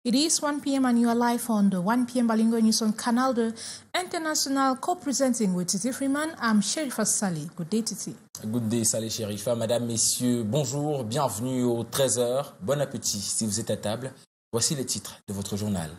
It is 1 p.m. and you are live on the 1 p.m. Bilingual News on Canal de International, co-presenting with Titi Freeman. I'm Sherifa Sali. Good day, Titi. Good day, Saleh Sherifa. Madame, messieurs, bonjour, bienvenue au 13h. Bon appétit si vous êtes à table. Voici les titres de votre journal.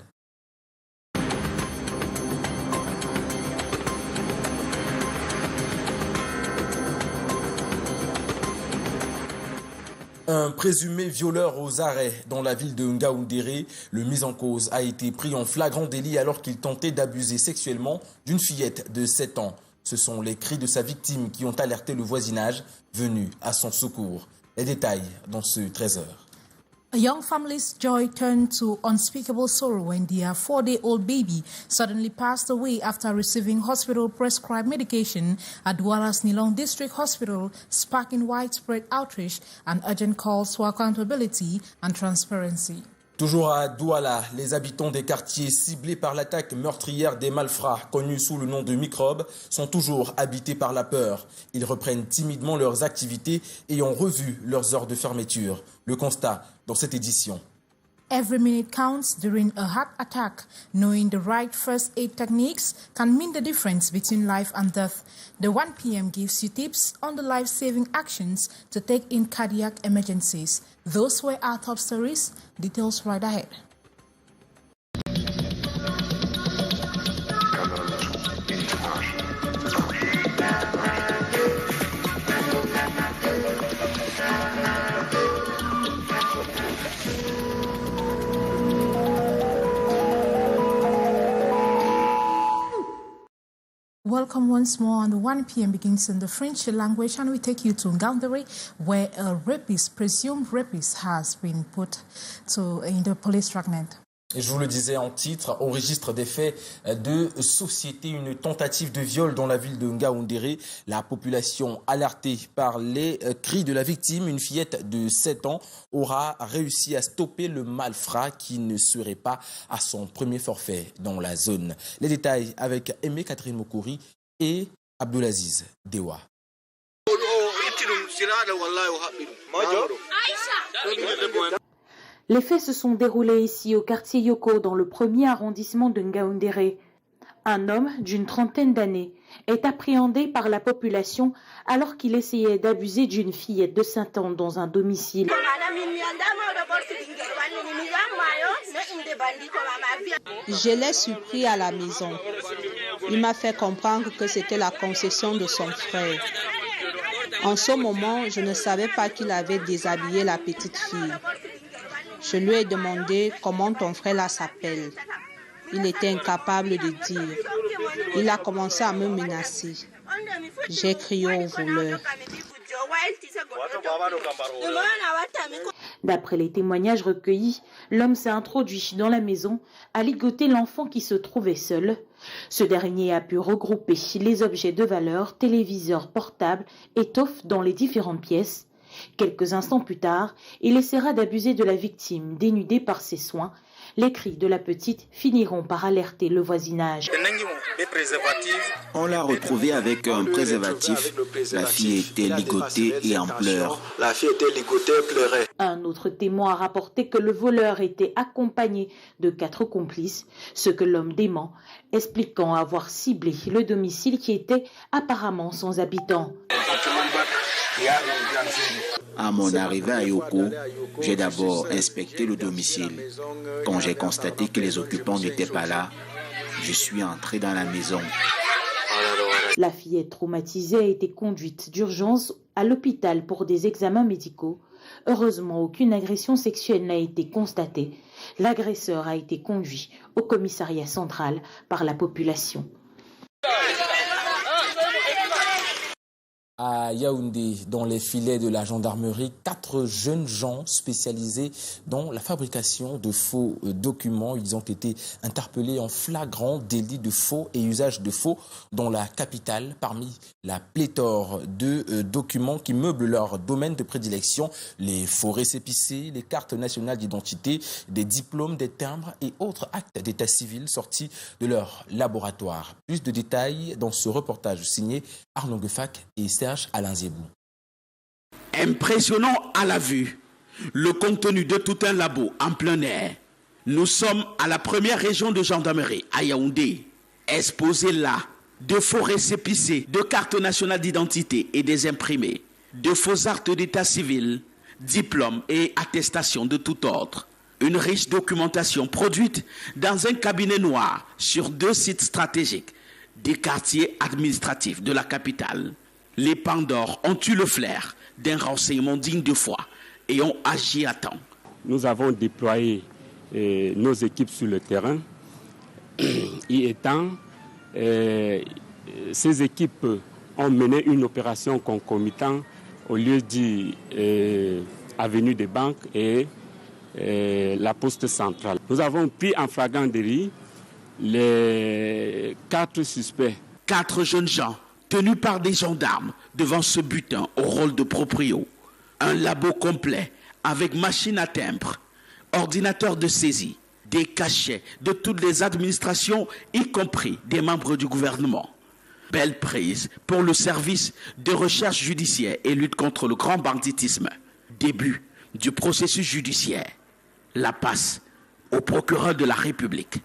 Un présumé violeur aux arrêts dans la ville de Ngaoundéré, le mis en cause a été pris en flagrant délit alors qu'il tentait d'abuser sexuellement d'une fillette de 7 ans. Ce sont les cris de sa victime qui ont alerté le voisinage venu à son secours. Les détails dans ce 13h. A young family's joy turned to unspeakable sorrow when their 4-day-old baby suddenly passed away after receiving hospital-prescribed medication at Douala's Nilong District Hospital, sparking widespread outrage and urgent calls for accountability and transparency. Toujours à Douala, les habitants des quartiers ciblés par l'attaque meurtrière des malfrats, connus sous le nom de microbes, sont toujours habités par la peur. Ils reprennent timidement leurs activités et ont revu leurs heures de fermeture. Le constat dans cette édition. Every minute counts during a heart attack. Knowing the right first aid techniques can mean the difference between life and death. The 1 p.m. gives you tips on the life-saving actions to take in cardiac emergencies. Those were our top stories. Details right ahead. Welcome once more, and the 1 p.m. begins in the French language, and we take you to Ngaoundéré, where a rapist, presumed rapist, has been put in the police dragnet. Et je vous le disais en titre, au registre des faits de société, une tentative de viol dans la ville de Ngaoundéré. La population alertée par les cris de la victime, une fillette de 7 ans, aura réussi à stopper le malfrat qui ne serait pas à son premier forfait dans la zone. Les détails avec Aimé Catherine Mokouri et Abdelaziz Dewa. Les faits se sont déroulés ici au quartier Yoko dans le 1er arrondissement de Ngaoundéré. Un homme d'une trentaine d'années est appréhendé par la population alors qu'il essayait d'abuser d'une fillette de 5 ans dans un domicile. Je l'ai surpris à la maison. Il m'a fait comprendre que c'était la concession de son frère. En ce moment, je ne savais pas qu'il avait déshabillé la petite fille. Je lui ai demandé comment ton frère là s'appelle. Il était incapable de dire. Il a commencé à me menacer. J'ai crié au voleur. D'après les témoignages recueillis, l'homme s'est introduit dans la maison, a ligoté l'enfant qui se trouvait seul. Ce dernier a pu regrouper les objets de valeur, téléviseurs portables, étoffes dans les différentes pièces. Quelques instants plus tard, il essaiera d'abuser de la victime dénudée par ses soins. Les cris de la petite finiront par alerter le voisinage. On l'a retrouvée avec un préservatif. La fille était ligotée et en pleurs. Un autre témoin a rapporté que le voleur était accompagné de 4 complices, ce que l'homme dément, expliquant avoir ciblé le domicile qui était apparemment sans habitants. À mon arrivée à Yoko, j'ai d'abord inspecté le domicile. Quand j'ai constaté que les occupants n'étaient pas là, je suis entré dans la maison. La fillette traumatisée a été conduite d'urgence à l'hôpital pour des examens médicaux. Heureusement, aucune agression sexuelle n'a été constatée. L'agresseur a été conduit au commissariat central par la population. À Yaoundé, dans les filets de la gendarmerie, 4 jeunes gens spécialisés dans la fabrication de faux documents. Ils ont été interpellés en flagrant délit de faux et usage de faux dans la capitale. Parmi la pléthore de documents qui meublent leur domaine de prédilection, les faux récépissés, les cartes nationales d'identité, des diplômes, des timbres et autres actes d'état civil sortis de leur laboratoire. Plus de détails dans ce reportage signé Arnaud Gefac et Serge Alain Zébou. Impressionnant à la vue, le contenu de tout un labo en plein air. Nous sommes à la première région de gendarmerie, à Yaoundé. Exposés là, de faux récépissés, de cartes nationales d'identité et des imprimés, de faux actes d'état civil, diplômes et attestations de tout ordre. Une riche documentation produite dans un cabinet noir sur 2 sites stratégiques des quartiers administratifs de la capitale. Les Pandores ont eu le flair d'un renseignement digne de foi et ont agi à temps. Nous avons déployé nos équipes sur le terrain. Y étant, ces équipes ont mené une opération concomitante au lieu dit avenue des banques et la poste centrale. Nous avons pris en flagrant délit les 4 suspects. 4 jeunes gens tenus par des gendarmes devant ce butin au rôle de proprio. Un labo complet avec machine à timbre, ordinateur de saisie, des cachets de toutes les administrations, y compris des membres du gouvernement. Belle prise pour le service de recherche judiciaire et lutte contre le grand banditisme. Début du processus judiciaire. La passe au procureur de la République.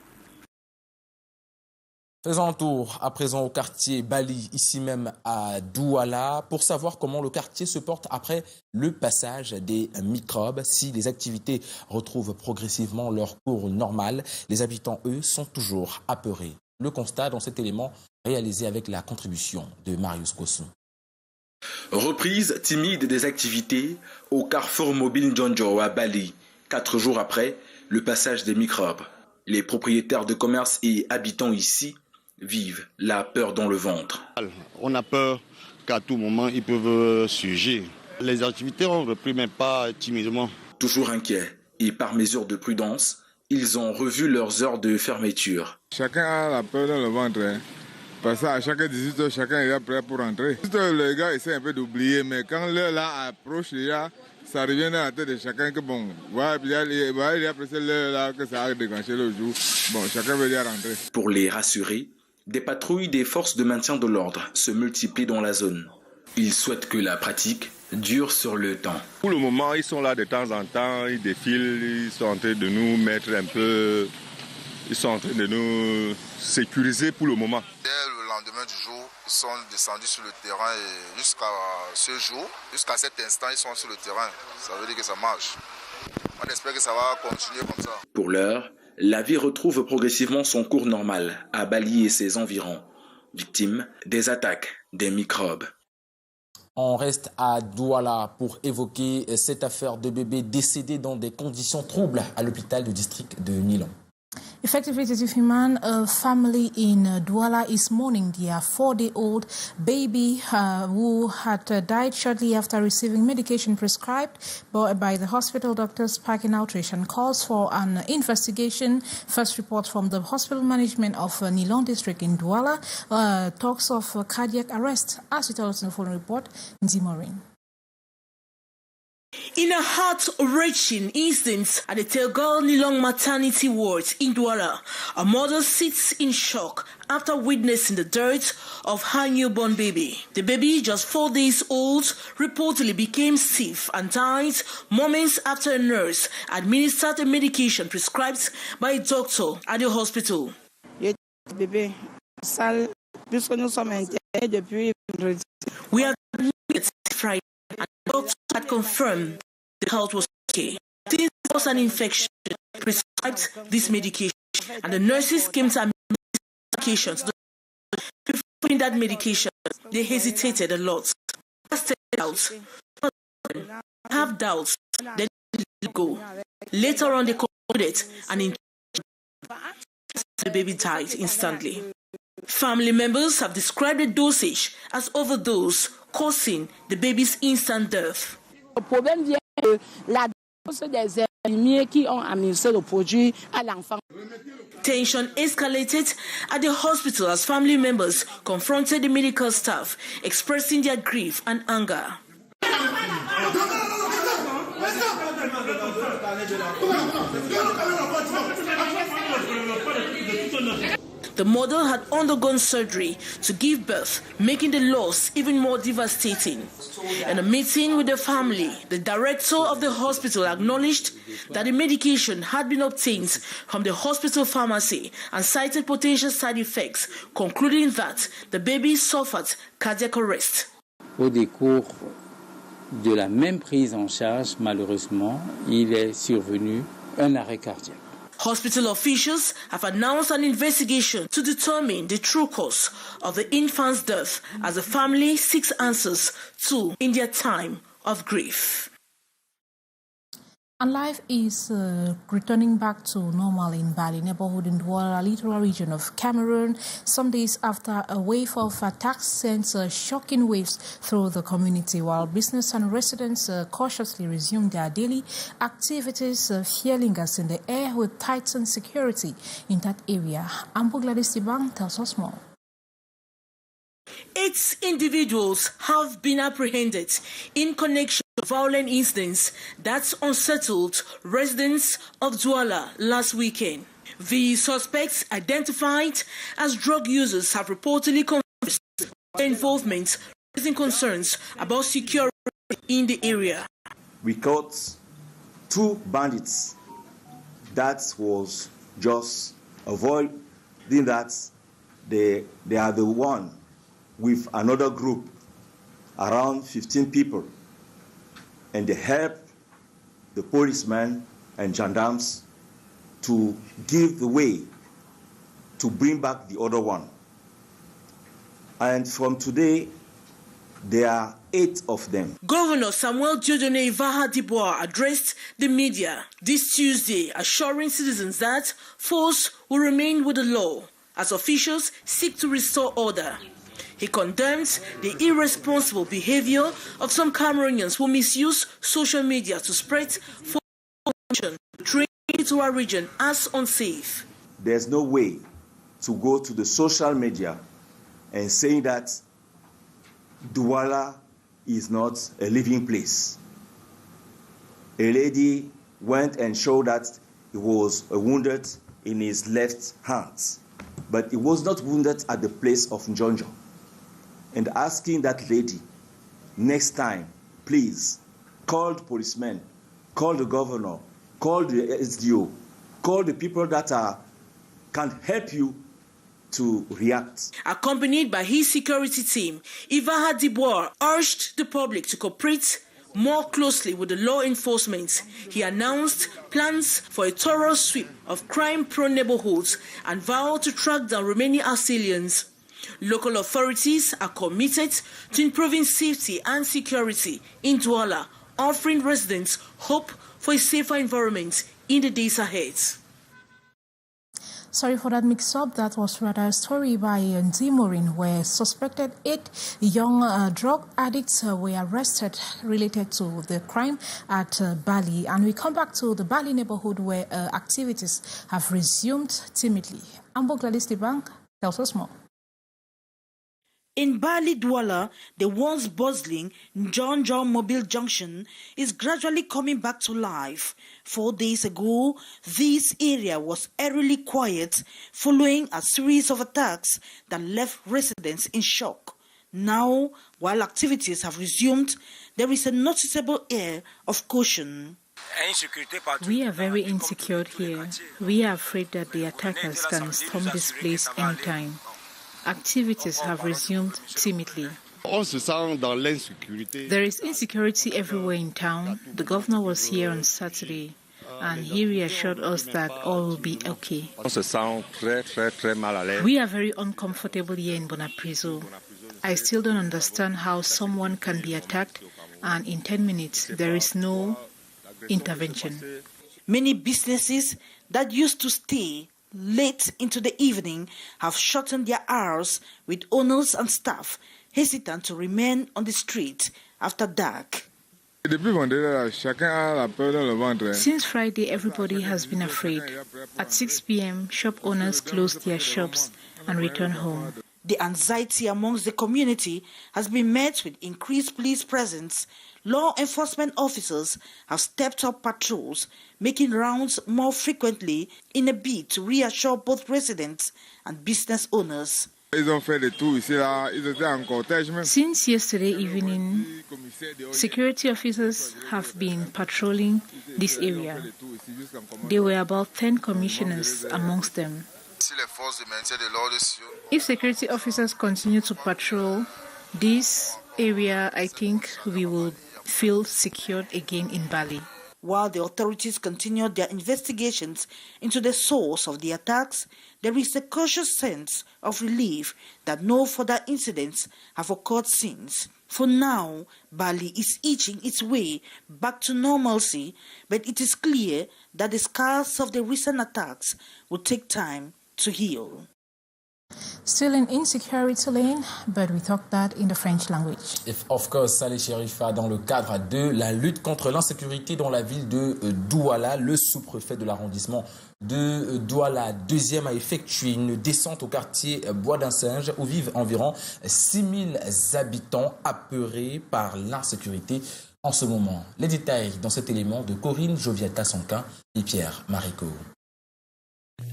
Faisons un tour à présent au quartier Bali, ici même à Douala, pour savoir comment le quartier se porte après le passage des microbes. Si les activités retrouvent progressivement leur cours normal, les habitants, eux, sont toujours apeurés. Le constat dans cet élément réalisé avec la contribution de Marius Kossou. Reprise timide des activités au carrefour mobile Ndjonjo à Bali, 4 jours après le passage des microbes. Les propriétaires de commerce et habitants ici vivent la peur dans le ventre. On a peur qu'à tout moment ils peuvent surgir. Les activités ont repris, mais pas timidement. Toujours inquiets et par mesure de prudence, ils ont revu leurs heures de fermeture. Chacun a la peur dans le ventre. Parce qu'à chaque 18h, chacun est prêt pour rentrer. Les gars essaient un peu d'oublier, mais quand l'heure là approche déjà, ça revient dans la tête de chacun que bon, il y a presque l'heure là que ça a déclenché le jour. Bon, chacun veut déjà rentrer. Pour les rassurer, des patrouilles des forces de maintien de l'ordre se multiplient dans la zone. Ils souhaitent que la pratique dure sur le temps. Pour le moment, ils sont là de temps en temps, ils défilent, ils sont en train de nous mettre un peu... Ils sont en train de nous sécuriser pour le moment. Dès le lendemain du jour, ils sont descendus sur le terrain et jusqu'à ce jour, jusqu'à cet instant, ils sont sur le terrain. Ça veut dire que ça marche. On espère que ça va continuer comme ça. Pour l'heure, la vie retrouve progressivement son cours normal à Bali et ses environs, victimes des attaques des microbes. On reste à Douala pour évoquer cette affaire de bébé décédé dans des conditions troubles à l'hôpital du district de Nilon. Effectively, a family in Douala is mourning their 4-day-old baby who had died shortly after receiving medication prescribed by the hospital doctors packing outreach and calls for an investigation. First report from the hospital management of Nilon district in Douala talks of cardiac arrest. As we tell us in the following report, Nzimorin. In a heart-wrenching instance at the Telgal Nilong maternity ward in Douala, a mother sits in shock after witnessing the death of her newborn baby. The baby, just 4 days old, reportedly became stiff and died moments after a nurse administered a medication prescribed by a doctor at the hospital. We are Friday, and the doctor had confirmed the health was okay. This was an infection, prescribed this medication, and the nurses came to administer medications. Before that medication, they hesitated a lot. Have doubts, then let go. Later on, they concluded and the baby died instantly. Family members have described the dosage as overdose, causing the baby's instant death. Tension escalated at the hospital as family members confronted the medical staff, expressing their grief and anger. The mother had undergone surgery to give birth, making the loss even more devastating. In a meeting with the family, the director of the hospital acknowledged that the medication had been obtained from the hospital pharmacy and cited potential side effects, concluding that the baby suffered cardiac arrest. Au décours de la même prise en charge, malheureusement, il est survenu un arrêt cardiaque. Hospital officials have announced an investigation to determine the true cause of the infant's death as the family seeks answers to in their time of grief. And life is returning back to normal in Bali neighborhood in Douala, littoral region of Cameroon, some days after a wave of attacks sent shocking waves through the community, while business and residents cautiously resumed their daily activities. Fear lingers in the air with tightened security in that area. Ambo Gladys Tibang tells us more. 8 individuals have been apprehended in connection to violent incidents that unsettled residents of Douala last weekend. The suspects, identified as drug users, have reportedly confessed their involvement, raising concerns about security in the area. We caught 2 bandits that was just avoiding that they are the one with another group, around 15 people, and they help the policemen and gendarmes to give the way to bring back the other one. And from today, there are 8 of them. Governor Samuel Dieudonné Ivaha Dibois addressed the media this Tuesday, assuring citizens that force will remain with the law as officials seek to restore order. He condemns the irresponsible behavior of some Cameroonians who misuse social media to spread false information to our region as unsafe. There's no way to go to the social media and say that Douala is not a living place. A lady went and showed that he was wounded in his left hand, but he was not wounded at the place of Njonjo. And asking that lady, next time, please, call the policemen, call the governor, call the SDO, call the people that can help you to react. Accompanied by his security team, Ivaha Dibois urged the public to cooperate more closely with the law enforcement. He announced plans for a thorough sweep of crime-prone neighborhoods and vowed to track down remaining assailants. Local authorities are committed to improving safety and security in Douala, offering residents hope for a safer environment in the days ahead. Sorry for that mix-up. That was rather a story by Ndimorin, where suspected 8 young drug addicts were arrested related to the crime at Bali. And we come back to the Bali neighborhood where activities have resumed timidly. Ambo Gladys Tibang tells us more. In Bali, Douala, the once bustling Njonjo Mobile Junction is gradually coming back to life. 4 days ago, this area was eerily quiet following a series of attacks that left residents in shock. Now, while activities have resumed, there is a noticeable air of caution. We are very insecure here. We are afraid that the attackers can storm this place anytime. Activities have resumed timidly. There is insecurity everywhere in town. The governor was here on Saturday and he reassured us that all will be okay. We are very uncomfortable here in Bonapriso. I still don't understand how someone can be attacked and in 10 minutes there is no intervention. Many businesses that used to stay late into the evening have shortened their hours, with owners and staff hesitant to remain on the street after dark. Since Friday, everybody has been afraid. At 6 p.m., shop owners close their shops and return home. The anxiety amongst the community has been met with increased police presence, law enforcement officers have stepped up patrols, making rounds more frequently in a bid to reassure both residents and business owners. Ils ont fait le tour ici, là. Ils étaient en cortège même. Since yesterday evening, security officers have been patrolling this area. There were about 10 commissioners amongst them. If security officers continue to patrol this area, I think we will feel secured again in Bali. While the authorities continue their investigations into the source of the attacks, there is a cautious sense of relief that no further incidents have occurred since. For now, Bali is inching its way back to normalcy, but it is clear that the scars of the recent attacks will take time to heal. Still in insecurity lane, but we talk that in the French language. Of course, Saleh Sherifa, dans le cadre de la lutte contre l'insécurité dans la ville de Douala, le sous-préfet de l'arrondissement de Douala, deuxième, a effectué une descente au quartier Bois d'un Singe où vivent environ 6000 habitants apeurés par l'insécurité en ce moment. Les détails dans cet élément de Corinne Joviata-Sonquin et Pierre Marico.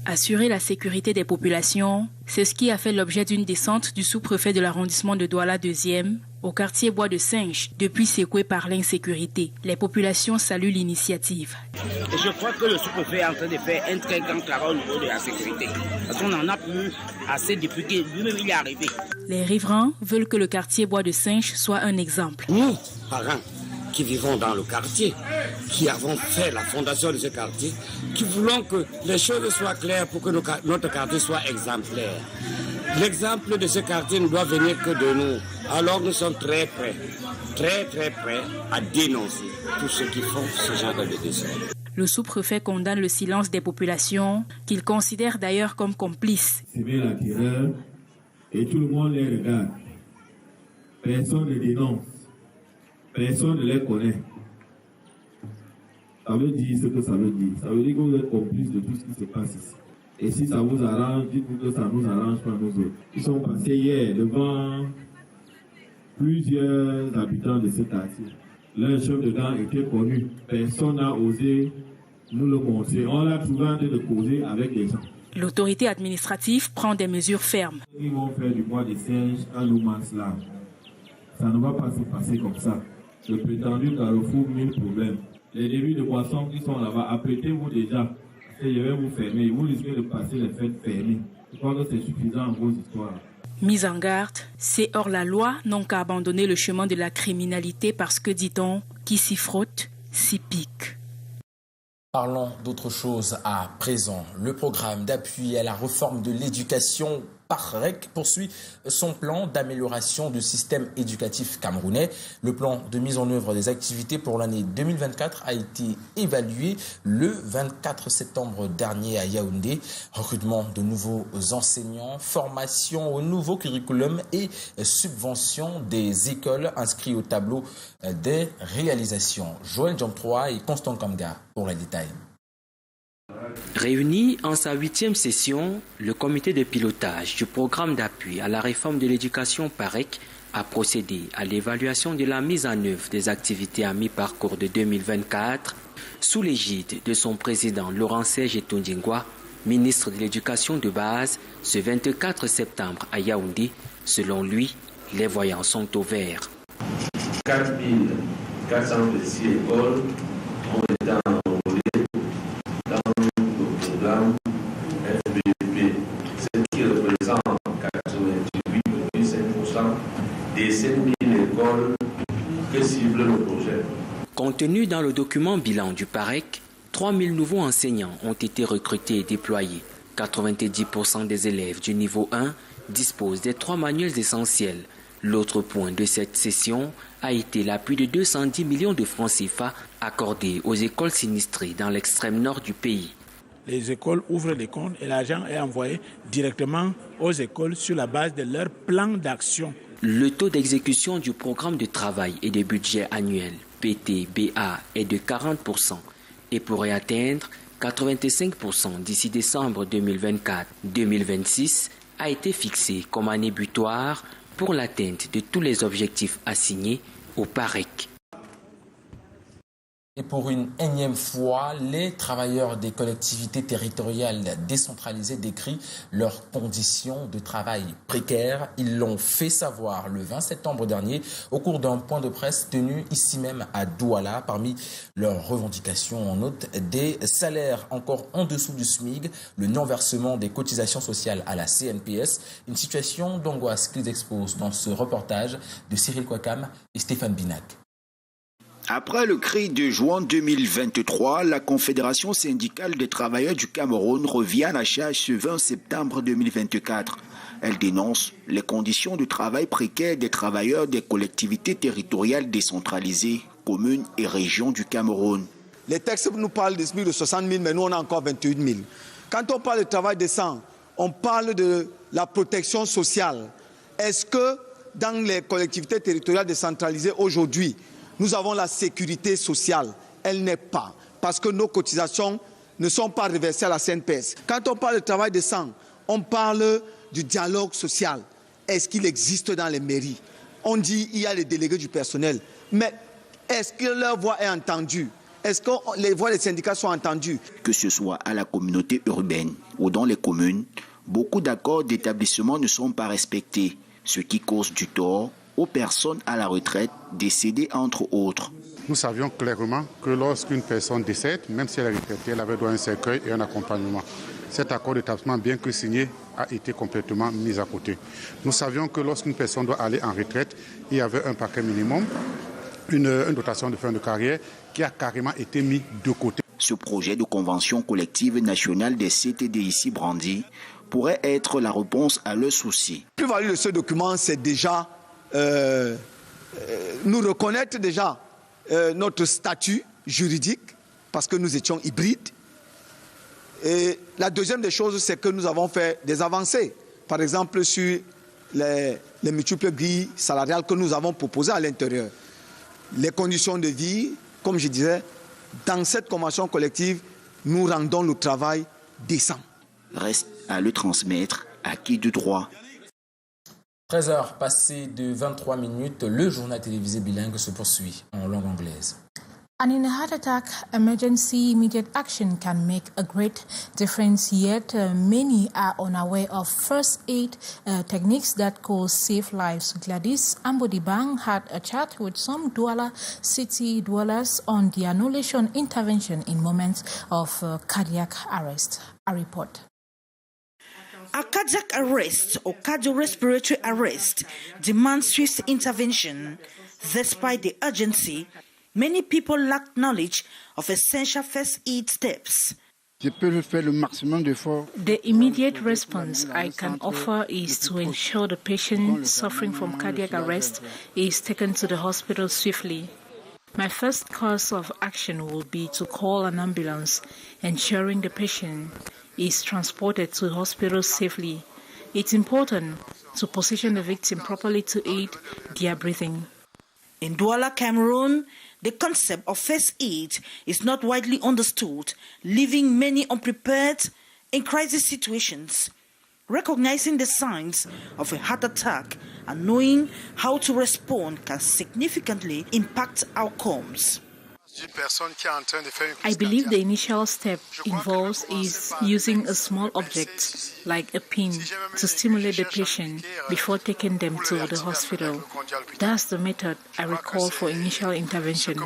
Assurer la sécurité des populations, c'est ce qui a fait l'objet d'une descente du sous-préfet de l'arrondissement de Douala 2e au quartier Bois de Singe, depuis secoué par l'insécurité. Les populations saluent l'initiative. Je crois que le sous-préfet est en train de faire un très grand travail au niveau de la sécurité. Parce qu'on en a plus assez depuis que lui-même il est arrivé. Les riverains veulent que le quartier Bois de Singe soit un exemple. Nous, parents, qui vivons dans le quartier, qui avons fait la fondation de ce quartier, qui voulons que les choses soient claires pour que notre quartier soit exemplaire. L'exemple de ce quartier ne doit venir que de nous. Alors nous sommes très prêts à dénoncer tous ceux qui font ce genre de désordre. Le sous-préfet condamne le silence des populations, qu'il considère d'ailleurs comme complices. C'est bien la terreur et tout le monde les regarde. Personne ne dénonce. Personne ne les connaît. Ça veut dire ce que ça veut dire. Ça veut dire que vous êtes complice de tout ce qui se passe ici. Et si ça vous arrange, dites-vous que ça ne nous arrange pas nous autres. Ils sont passés hier devant plusieurs habitants de ce quartier. Leur chef de gang était connu. Personne n'a osé nous le montrer. On l'a trouvé en train de causer avec les gens. L'autorité administrative prend des mesures fermes. Ils vont faire du Bois des Singes un no man's land. Ça ne va pas se passer comme ça. Le prétendu carrefour, 1000 problèmes. Les débits de boissons qui sont là-bas, apprêtez-vous déjà. Et je vais vous fermer. Vous risquez de passer les fêtes fermées. Je crois que c'est suffisant en vos histoires. Mis en garde, ces hors-la-loi n'ont qu'à abandonner le chemin de la criminalité parce que, dit-on, qui s'y frotte, s'y pique. Parlons d'autre chose à présent. Le programme d'appui à la réforme de l'éducation PAREC poursuit son plan d'amélioration du système éducatif camerounais. Le plan de mise en œuvre des activités pour l'année 2024 a été évalué le 24 septembre dernier à Yaoundé. Recrutement de nouveaux enseignants, formation au nouveau curriculum et subvention des écoles inscrits au tableau des réalisations. Joël Diamtroa et Constant Kamga pour les détails. Réuni en sa 8e session, le comité de pilotage du programme d'appui à la réforme de l'éducation PAREC a procédé à l'évaluation de la mise en œuvre des activités à mi-parcours de 2024 sous l'égide de son président Laurent-Serge Tondingwa, ministre de l'Éducation de base, ce 24 septembre à Yaoundé. Selon lui, les voyants sont au vert. 4426 écoles ont été enrôlées dans le programme FBP, ce qui représente 88,5% des 5000 écoles que cible le projet. Contenu dans le document bilan du PAREC, 3000 nouveaux enseignants ont été recrutés et déployés. 90% des élèves du niveau 1 disposent des 3 manuels essentiels. L'autre point de cette session a été l'appui de 210 millions de francs CFA accordés aux écoles sinistrées dans l'extrême nord du pays. Les écoles ouvrent les comptes et l'argent est envoyé directement aux écoles sur la base de leur plan d'action. Le taux d'exécution du programme de travail et de budget annuel PTBA est de 40% et pourrait atteindre 85% d'ici décembre 2024. 2026 a été fixé comme année butoir pour l'atteinte de tous les objectifs assignés au PAREC. Et pour une énième fois, les travailleurs des collectivités territoriales décentralisées décrient leurs conditions de travail précaires. Ils l'ont fait savoir le 20 septembre dernier au cours d'un point de presse tenu ici même à Douala. Parmi leurs revendications, on note des salaires encore en dessous du SMIC, le non-versement des cotisations sociales à la CNPS, une situation d'angoisse qu'ils exposent dans ce reportage de Cyril Kwakam et Stéphane Binac. Après le cri de juin 2023, la Confédération syndicale des travailleurs du Cameroun revient à la charge ce 20 septembre 2024. Elle dénonce les conditions de travail précaires des travailleurs des collectivités territoriales décentralisées, communes et régions du Cameroun. Les textes nous parlent de SMIC de 60 000, mais nous on a encore 28 000. Quand on parle de travail décent, on parle de la protection sociale. Est-ce que dans les collectivités territoriales décentralisées aujourd'hui, nous avons la sécurité sociale? Elle n'est pas, parce que nos cotisations ne sont pas reversées à la CNPS. Quand on parle de travail décent, on parle du dialogue social. Est-ce qu'il existe dans les mairies? On dit qu'il y a les délégués du personnel, mais est-ce que leur voix est entendue? Est-ce que les voix des syndicats sont entendues? Que ce soit à la communauté urbaine ou dans les communes, beaucoup d'accords d'établissement ne sont pas respectés, ce qui cause du tort aux personnes à la retraite décédées entre autres. Nous savions clairement que lorsqu'une personne décède, même si elle est retraitée, elle avait droit à un cercueil et un accompagnement. Cet accord d'établissement, bien que signé, a été complètement mis à côté. Nous savions que lorsqu'une personne doit aller en retraite, il y avait un paquet minimum, une dotation de fin de carrière qui a carrément été mis de côté. Ce projet de convention collective nationale des CTD ici brandi pourrait être la réponse à leurs soucis. La plus-value de ce document, c'est déjà nous reconnaître déjà notre statut juridique, parce que nous étions hybrides. Et la deuxième des choses, c'est que nous avons fait des avancées. Par exemple, sur les multiples grilles salariales que nous avons proposées à l'intérieur. Les conditions de vie, comme je disais, dans cette convention collective, nous rendons le travail décent. Reste à le transmettre à qui de droit. 13h passées de 23 minutes, le journal télévisé bilingue se poursuit en langue anglaise. And in a heart attack emergency, immediate action can make a great difference, yet many are unaware of first aid techniques that could save lives. Gladys Ambodibang had a chat with some Douala city dwellers on their knowledge on intervention in moments of cardiac arrest. A report. A cardiac arrest or cardiorespiratory arrest demands swift intervention. Despite the urgency, many people lack knowledge of essential first aid steps. The immediate response I can offer is to ensure the patient suffering from cardiac arrest is taken to the hospital swiftly. My first course of action will be to call an ambulance, ensuring the patient is transported to the hospital safely. It's important to position the victim properly to aid their breathing. In Douala, Cameroon, the concept of first aid is not widely understood, leaving many unprepared in crisis situations. Recognizing the signs of a heart attack and knowing how to respond can significantly impact outcomes. I believe the initial step involves is using a small object, like a pin, to stimulate the patient before taking them to the hospital. That's the method I recall for initial intervention.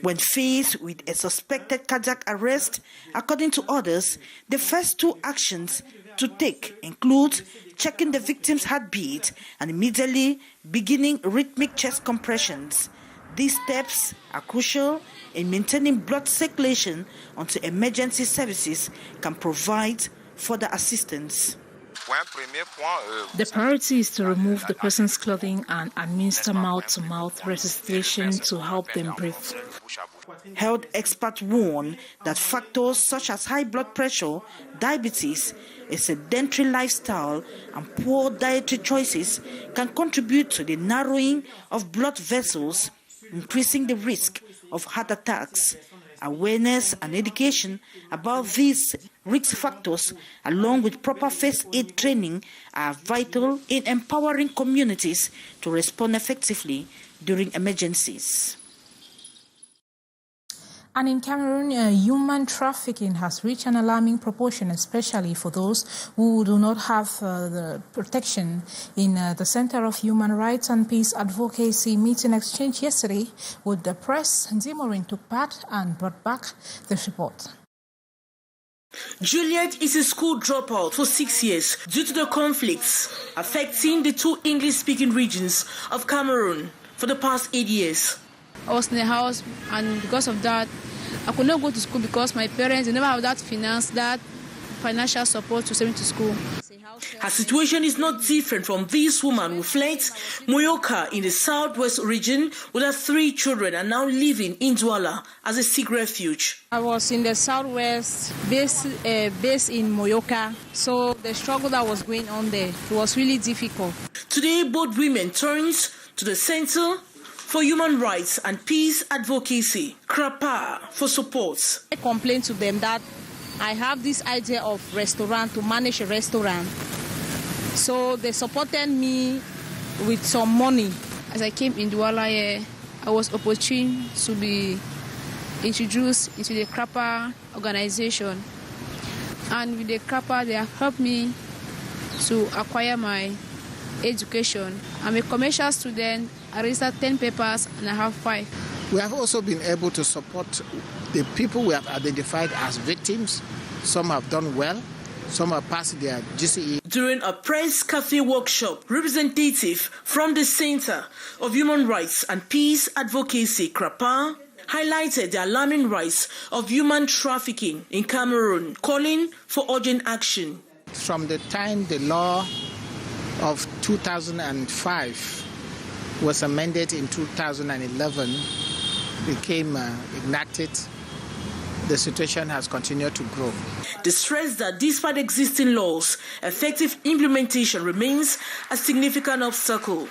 When faced with a suspected cardiac arrest, according to others, the first two actions to take include checking the victim's heartbeat and immediately beginning rhythmic chest compressions. These steps are crucial in maintaining blood circulation until emergency services can provide further assistance. The priority is to remove the person's clothing and administer mouth-to-mouth resuscitation to help them breathe. Health experts warn that factors such as high blood pressure, diabetes, a sedentary lifestyle, and poor dietary choices can contribute to the narrowing of blood vessels, increasing the risk of heart attacks. Awareness and education about these risk factors, along with proper first aid training, are vital in empowering communities to respond effectively during emergencies. And in Cameroon, human trafficking has reached an alarming proportion, especially for those who do not have the protection. In the Center of Human Rights and Peace Advocacy meeting exchange yesterday with the press, Zimorin took part and brought back this report. Juliet is a school dropout for 6 years due to the conflicts affecting the two English-speaking regions of Cameroon for the past 8 years. I was in the house, and because of that, I could not go to school because my parents never have that financial support to send me to school. Her situation is not different from this woman who fled Moyoka in the southwest region with her 3 children and now living in Douala as a seek refuge. I was in the southwest, based in Moyoka, so the struggle that was going on there was really difficult. Today, both women turned to the Center for Human Rights and Peace Advocacy, CRAPA, for support. I complained to them that I have this idea of restaurant, to manage a restaurant. So they supported me with some money. As I came in Douala, I was opportune to be introduced into the CRAPA organization. And with the CRAPA, they have helped me to acquire my education. I'm a commercial student. I registered 10 papers and I have 5. We have also been able to support the people we have identified as victims. Some have done well, some have passed their GCE. During a press cafe workshop, representative from the Center of Human Rights and Peace Advocacy, CRAPA, highlighted the alarming rise of human trafficking in Cameroon, calling for urgent action. From the time the law of 2005 was amended in 2011, became enacted, the situation has continued to grow. They stress that despite existing laws, effective implementation remains a significant obstacle.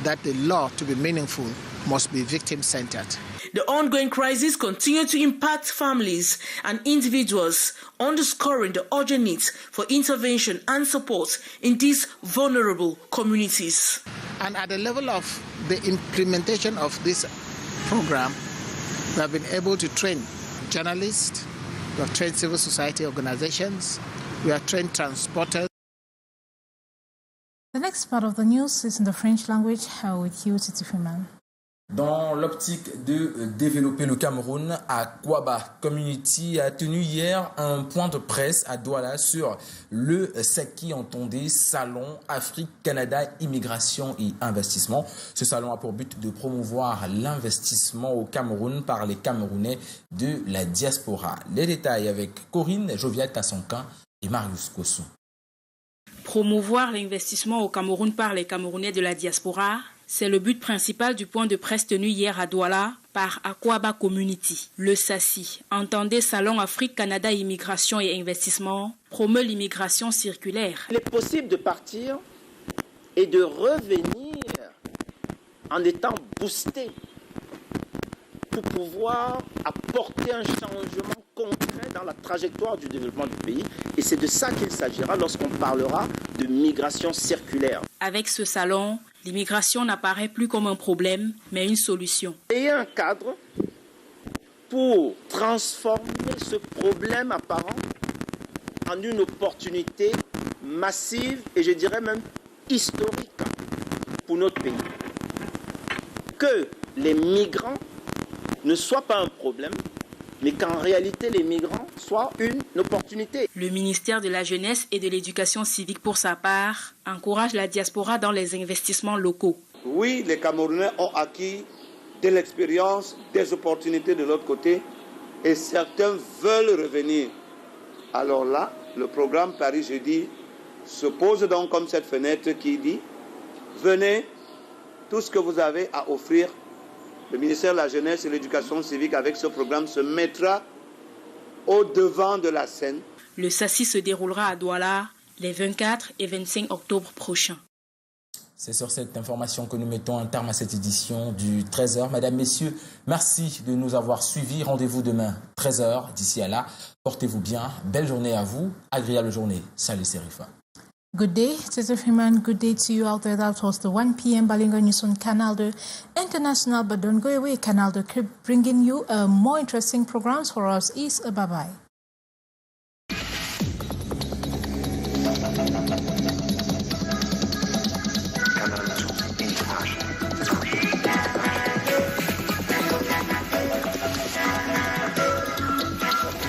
That the law, to be meaningful, must be victim-centered. The ongoing crisis continues to impact families and individuals, underscoring the urgent need for intervention and support in these vulnerable communities. And at the level of the implementation of this program, we have been able to train journalists, we have trained civil society organizations, we have trained transporters. The next part of the news is in the French language with you, Titi Freeman. Dans l'optique de développer le Cameroun, Aquaba Community a tenu hier un point de presse à Douala sur le SECI, entendez, Salon Afrique-Canada, Immigration et Investissement. Ce salon a pour but de promouvoir l'investissement au Cameroun par les Camerounais de la diaspora. Les détails avec Corinne Joviat-Tassonquin et Marius Kossou. Promouvoir l'investissement au Cameroun par les Camerounais de la diaspora, c'est le but principal du point de presse tenu hier à Douala par Aquaba Community. Le SACI, entendez Salon Afrique-Canada Immigration et Investissement, promeut l'immigration circulaire. Il est possible de partir et de revenir en étant boosté pour pouvoir apporter un changement concret dans la trajectoire du développement du pays. Et c'est de ça qu'il s'agira lorsqu'on parlera de migration circulaire. Avec ce salon, l'immigration n'apparaît plus comme un problème, mais une solution. Et un cadre pour transformer ce problème apparent en une opportunité massive et je dirais même historique pour notre pays. Que les migrants ne soient pas un problème, mais qu'en réalité les migrants soient une opportunité. Le ministère de la Jeunesse et de l'Éducation civique, pour sa part, encourage la diaspora dans les investissements locaux. Oui, les Camerounais ont acquis de l'expérience, des opportunités de l'autre côté, et certains veulent revenir. Alors là, le programme Paris Jeudi se pose donc comme cette fenêtre qui dit « Venez, tout ce que vous avez à offrir ». Le ministère de la Jeunesse et de l'Éducation civique, avec ce programme, se mettra au devant de la scène. Le SACI se déroulera à Douala les 24 et 25 octobre prochains. C'est sur cette information que nous mettons un terme à cette édition du 13h. Mesdames, Messieurs, merci de nous avoir suivis. Rendez-vous demain, 13h. D'ici à là, portez-vous bien. Belle journée à vous. Agréable journée. Salut, c'est Rifa. Good day, Tete good day to you out there. That was the 1 p.m. bilingual news on Canal International. But don't go away, Canal keep bringing you more interesting programs for us. Bye-bye.